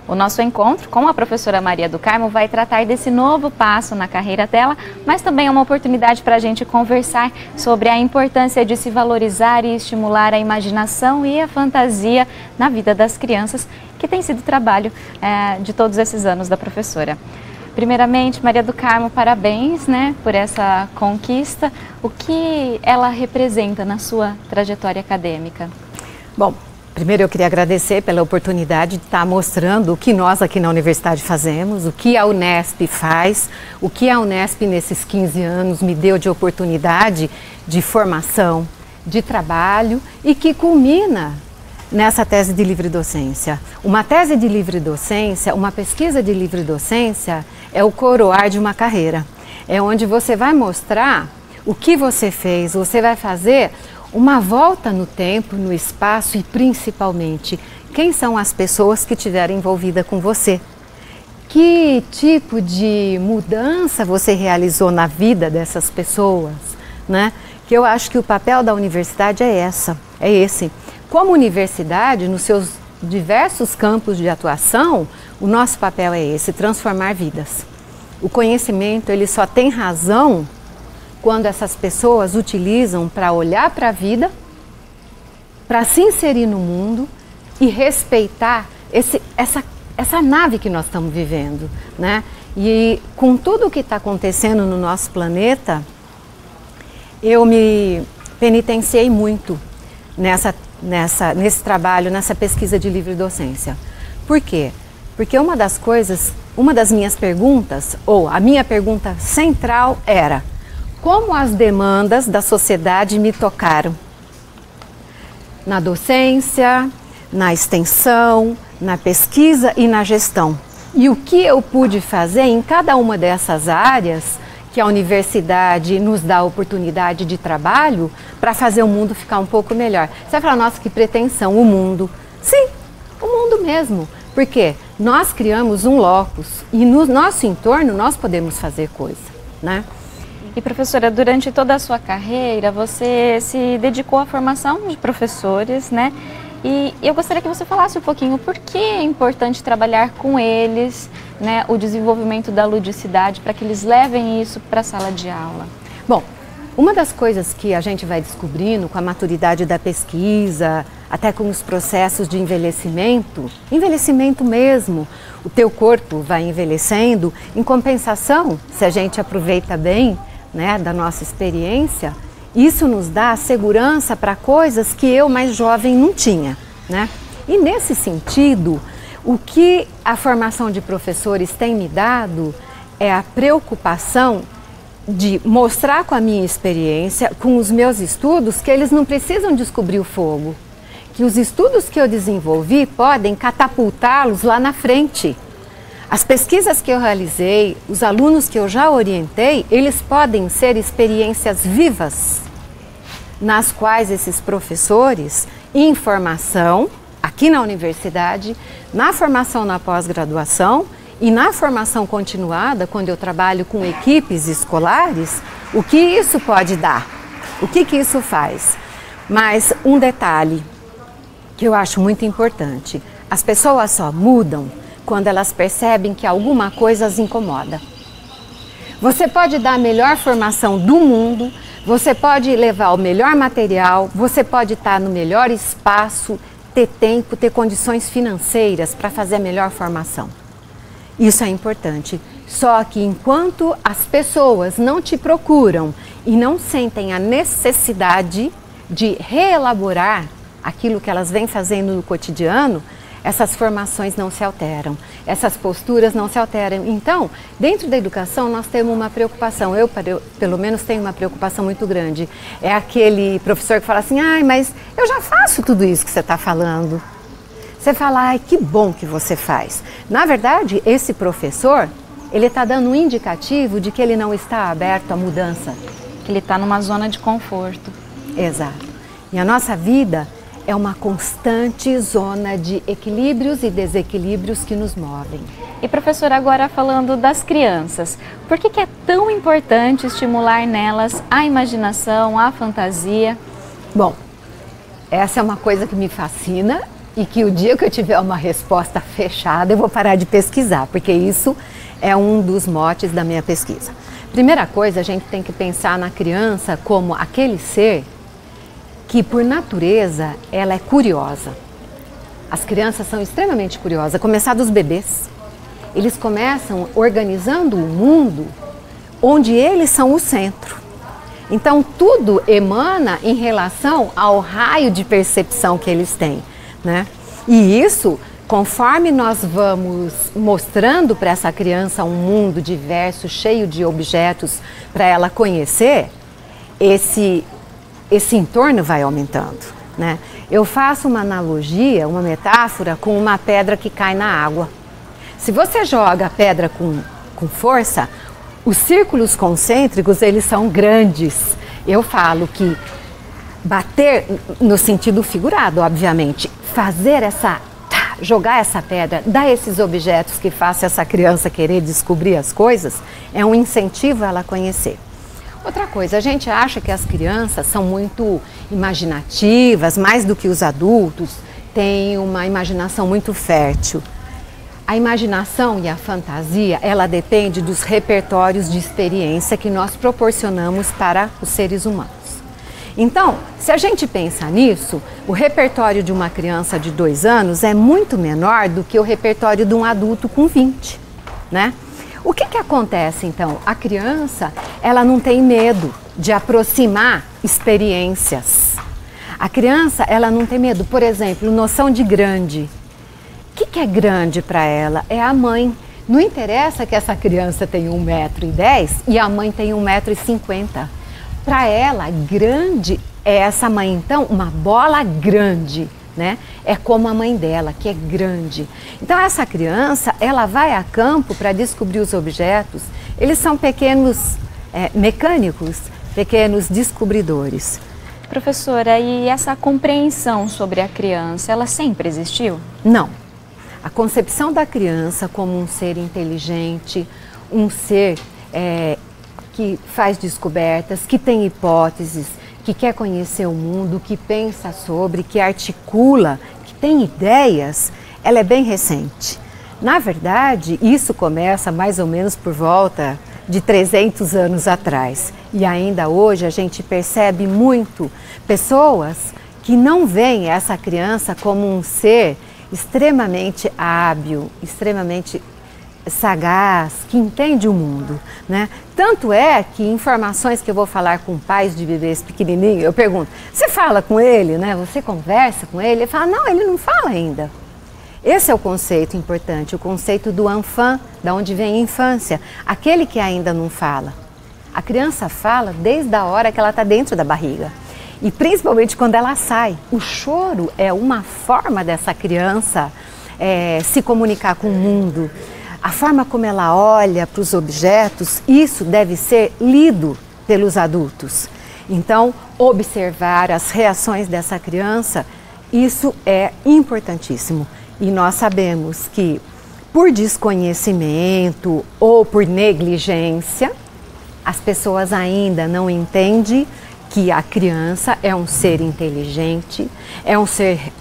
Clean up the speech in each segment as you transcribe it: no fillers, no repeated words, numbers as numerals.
O nosso encontro com a professora Maria do Carmo vai tratar desse novo passo na carreira dela, mas também é uma oportunidade para a gente conversar sobre a importância de se valorizar e estimular a imaginação e a fantasia na vida das crianças, que tem sido o trabalho de todos esses anos da professora. Primeiramente, Maria do Carmo, parabéns, por essa conquista. O que ela representa na sua trajetória acadêmica? Bom, primeiro eu queria agradecer pela oportunidade de estar mostrando o que nós aqui na universidade fazemos, o que a Unesp faz, o que a Unesp nesses 15 anos me deu de oportunidade de formação, de trabalho e que culmina nessa tese de livre docência. Uma tese de livre docência, uma pesquisa de livre docência é o coroar de uma carreira. É onde você vai mostrar o que você fez, você vai fazer uma volta no tempo, no espaço e principalmente quem são as pessoas que estiveram envolvidas com você. Que tipo de mudança você realizou na vida dessas pessoas, Que eu acho que o papel da universidade é esse. Como universidade, nos seus diversos campos de atuação, o nosso papel é esse, transformar vidas. O conhecimento, ele só tem razão quando essas pessoas utilizam para olhar para a vida, para se inserir no mundo e respeitar essa nave que nós estamos vivendo, E com tudo o que está acontecendo no nosso planeta, eu me penitenciei muito nesse trabalho, nessa pesquisa de livre docência. Por quê? Porque uma das minhas perguntas, ou a minha pergunta central era: como as demandas da sociedade me tocaram? Na docência, na extensão, na pesquisa e na gestão. E o que eu pude fazer em cada uma dessas áreas que a universidade nos dá a oportunidade de trabalho para fazer o mundo ficar um pouco melhor. Você vai falar, nossa, que pretensão, o mundo. Sim, o mundo mesmo. Por quê? Nós criamos um locus e no nosso entorno nós podemos fazer coisa, E professora, durante toda a sua carreira, você se dedicou à formação de professores, E eu gostaria que você falasse um pouquinho por que é importante trabalhar com eles, o desenvolvimento da ludicidade, para que eles levem isso para a sala de aula. Bom, uma das coisas que a gente vai descobrindo com a maturidade da pesquisa, até com os processos de envelhecimento mesmo, o teu corpo vai envelhecendo, em compensação, se a gente aproveita bem, da nossa experiência, isso nos dá segurança para coisas que eu mais jovem não tinha, E nesse sentido, o que a formação de professores tem me dado é a preocupação de mostrar com a minha experiência, com os meus estudos, que eles não precisam descobrir o fogo, que os estudos que eu desenvolvi podem catapultá-los lá na frente. As pesquisas que eu realizei, os alunos que eu já orientei, eles podem ser experiências vivas, nas quais esses professores, em formação, aqui na universidade, na formação na pós-graduação e na formação continuada, quando eu trabalho com equipes escolares, o que isso pode dar? O que isso faz? Mas um detalhe que eu acho muito importante, as pessoas só mudam quando elas percebem que alguma coisa as incomoda. Você pode dar a melhor formação do mundo, você pode levar o melhor material, você pode estar no melhor espaço, ter tempo, ter condições financeiras para fazer a melhor formação. Isso é importante. Só que enquanto as pessoas não te procuram e não sentem a necessidade de reelaborar aquilo que elas vêm fazendo no cotidiano, essas formações não se alteram, essas posturas não se alteram. Então, dentro da educação, nós temos uma preocupação, eu pelo menos tenho uma preocupação muito grande. É aquele professor que fala assim, mas eu já faço tudo isso que você está falando. Você fala, que bom que você faz. Na verdade, esse professor, ele está dando um indicativo de que ele não está aberto à mudança. Que ele está numa zona de conforto. Exato. E a nossa vida é uma constante zona de equilíbrios e desequilíbrios que nos movem. E professora, agora falando das crianças, por que é tão importante estimular nelas a imaginação, a fantasia? Bom, essa é uma coisa que me fascina e que o dia que eu tiver uma resposta fechada eu vou parar de pesquisar, porque isso é um dos motes da minha pesquisa. Primeira coisa, a gente tem que pensar na criança como aquele ser que, por natureza, ela é curiosa. As crianças são extremamente curiosas, a começar dos bebês. Eles começam organizando o mundo onde eles são o centro. Então, tudo emana em relação ao raio de percepção que eles têm, né? E isso, conforme nós vamos mostrando para essa criança um mundo diverso, cheio de objetos para ela conhecer, esse entorno vai aumentando, né? Eu faço uma analogia, uma metáfora com uma pedra que cai na água. Se você joga a pedra com força, os círculos concêntricos, eles são grandes. Eu falo que bater no sentido figurado, obviamente, jogar essa pedra, dar esses objetos que façam essa criança querer descobrir as coisas, é um incentivo a ela conhecer. Outra coisa, a gente acha que as crianças são muito imaginativas, mais do que os adultos, têm uma imaginação muito fértil. A imaginação e a fantasia, ela depende dos repertórios de experiência que nós proporcionamos para os seres humanos. Então, se a gente pensa nisso, o repertório de uma criança de 2 anos é muito menor do que o repertório de um adulto com 20, né? O que acontece então? A criança, ela não tem medo de aproximar experiências. A criança, ela não tem medo, por exemplo, noção de grande. O que é grande para ela? É a mãe. Não interessa que essa criança tenha 1,10 m e a mãe tenha 1,50 m. Para ela, grande é essa mãe. Então, uma bola grande, né? É como a mãe dela, que é grande. Então, essa criança, ela vai a campo para descobrir os objetos. Eles são pequenos mecânicos, pequenos descobridores. Professora, e essa compreensão sobre a criança, ela sempre existiu? Não. A concepção da criança como um ser inteligente, um ser que faz descobertas, que tem hipóteses, que quer conhecer o mundo, que pensa sobre, que articula, que tem ideias, ela é bem recente. Na verdade, isso começa mais ou menos por volta de 300 anos atrás. E ainda hoje a gente percebe muito pessoas que não veem essa criança como um ser extremamente hábil, extremamente sagaz, que entende o mundo, né? Tanto é que informações que eu vou falar com pais de bebês pequenininhos, eu pergunto, você fala com ele, né? Você conversa com ele? Ele fala, não, ele não fala ainda. Esse é o conceito importante, o conceito do enfant, da onde vem a infância, aquele que ainda não fala. A criança fala desde a hora que ela está dentro da barriga. E principalmente quando ela sai. O choro é uma forma dessa criança se comunicar com o mundo. A forma como ela olha para os objetos, isso deve ser lido pelos adultos. Então, observar as reações dessa criança, isso é importantíssimo. E nós sabemos que, por desconhecimento ou por negligência, as pessoas ainda não entendem que a criança é um ser inteligente, é um ser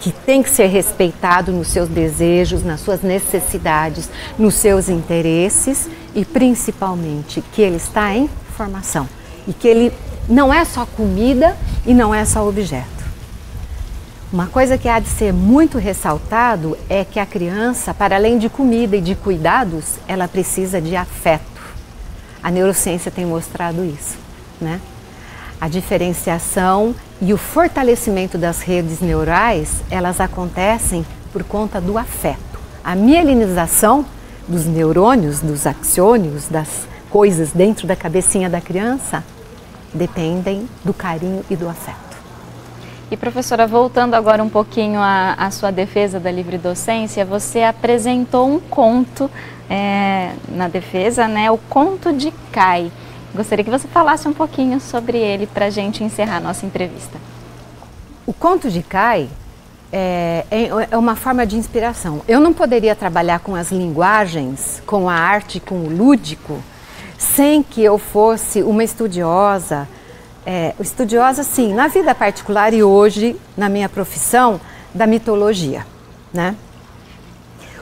que tem que ser respeitado nos seus desejos, nas suas necessidades, nos seus interesses e principalmente que ele está em formação e que ele não é só comida e não é só objeto. Uma coisa que há de ser muito ressaltado é que a criança, para além de comida e de cuidados, ela precisa de afeto. A neurociência tem mostrado isso, né? A diferenciação e o fortalecimento das redes neurais, elas acontecem por conta do afeto. A mielinização dos neurônios, dos axônios, das coisas dentro da cabecinha da criança, dependem do carinho e do afeto. E professora, voltando agora um pouquinho à sua defesa da livre docência, você apresentou um conto na defesa, né? O Conto de Kai. Gostaria que você falasse um pouquinho sobre ele para a gente encerrar a nossa entrevista. O Conto de Kai é uma forma de inspiração. Eu não poderia trabalhar com as linguagens, com a arte, com o lúdico, sem que eu fosse uma estudiosa, sim, na vida particular e hoje, na minha profissão, da mitologia, né?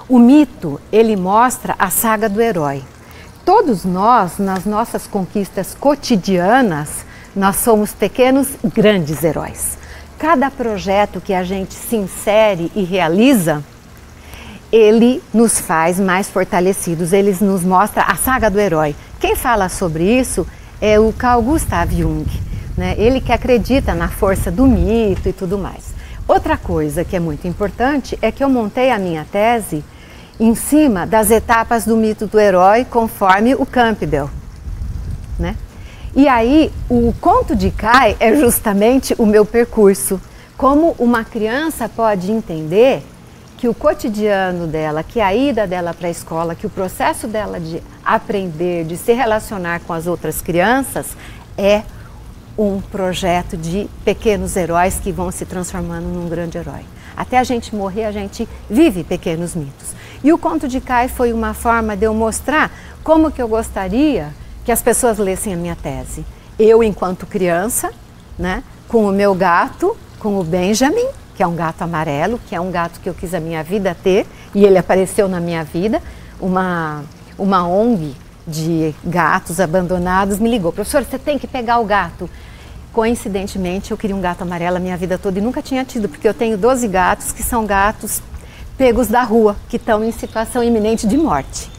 O mito, ele mostra a saga do herói. Todos nós, nas nossas conquistas cotidianas, nós somos pequenos, grandes heróis. Cada projeto que a gente se insere e realiza, ele nos faz mais fortalecidos, ele nos mostra a saga do herói. Quem fala sobre isso é o Carl Gustav Jung, né? Ele que acredita na força do mito e tudo mais. Outra coisa que é muito importante é que eu montei a minha tese em cima das etapas do mito do herói conforme o Campbell, né? E aí o conto de Kai é justamente o meu percurso. Como uma criança pode entender que o cotidiano dela, que a ida dela para a escola, que o processo dela de aprender, de se relacionar com as outras crianças é um projeto de pequenos heróis que vão se transformando num grande herói. Até a gente morrer, a gente vive pequenos mitos. E o conto de Kai foi uma forma de eu mostrar como que eu gostaria que as pessoas lessem a minha tese. Eu, enquanto criança, né, com o meu gato, com o Benjamin, que é um gato amarelo, que é um gato que eu quis a minha vida ter, e ele apareceu na minha vida. Uma ONG de gatos abandonados me ligou: professor, você tem que pegar o gato. Coincidentemente, eu queria um gato amarelo a minha vida toda e nunca tinha tido, porque eu tenho 12 gatos que são gatos pegos da rua, que estão em situação iminente de morte.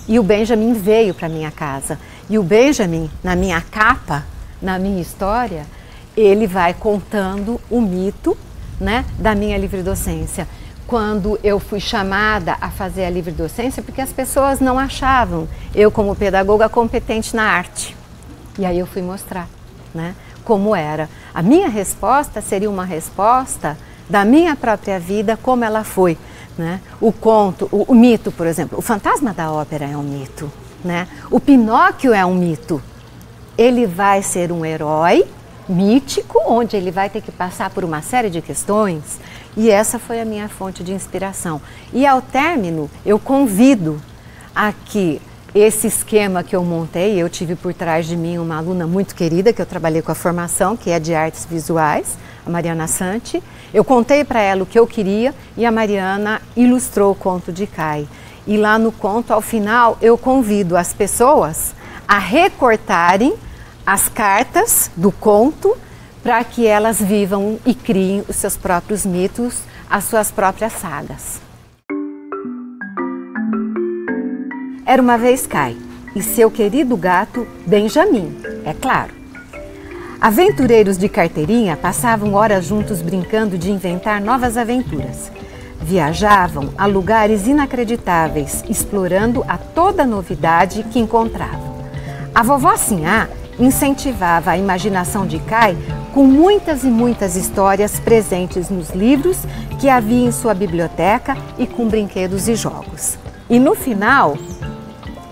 E o Benjamin veio para minha casa. E o Benjamin, na minha capa, na minha história, ele vai contando o mito, né, da minha livre docência. Quando eu fui chamada a fazer a livre docência, porque as pessoas não achavam eu como pedagoga competente na arte. E aí eu fui mostrar, né, como era. A minha resposta seria uma resposta da minha própria vida, como ela foi, né? O conto, o mito, por exemplo, o Fantasma da Ópera é um mito, né? O Pinóquio é um mito. Ele vai ser um herói mítico, onde ele vai ter que passar por uma série de questões, e essa foi a minha fonte de inspiração. E ao término, eu convido a que esse esquema que eu montei, eu tive por trás de mim uma aluna muito querida, que eu trabalhei com a formação, que é de artes visuais, a Mariana Santi. Eu contei para ela o que eu queria e a Mariana ilustrou o conto de Kai. E lá no conto, ao final, eu convido as pessoas a recortarem as cartas do conto para que elas vivam e criem os seus próprios mitos, as suas próprias sagas. Era uma vez Kai e seu querido gato Benjamin, é claro. Aventureiros de carteirinha passavam horas juntos brincando de inventar novas aventuras. Viajavam a lugares inacreditáveis, explorando a toda novidade que encontravam. A vovó Sinhá incentivava a imaginação de Kai com muitas e muitas histórias presentes nos livros que havia em sua biblioteca e com brinquedos e jogos. E no final,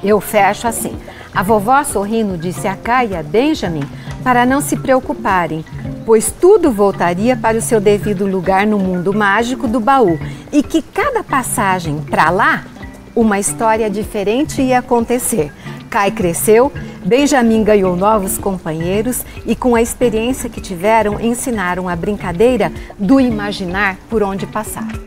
eu fecho assim: a vovó sorrindo disse a Kai e a Benjamin para não se preocuparem, pois tudo voltaria para o seu devido lugar no mundo mágico do baú e que cada passagem para lá, uma história diferente ia acontecer. Kai cresceu, Benjamin ganhou novos companheiros e com a experiência que tiveram ensinaram a brincadeira do imaginar por onde passar.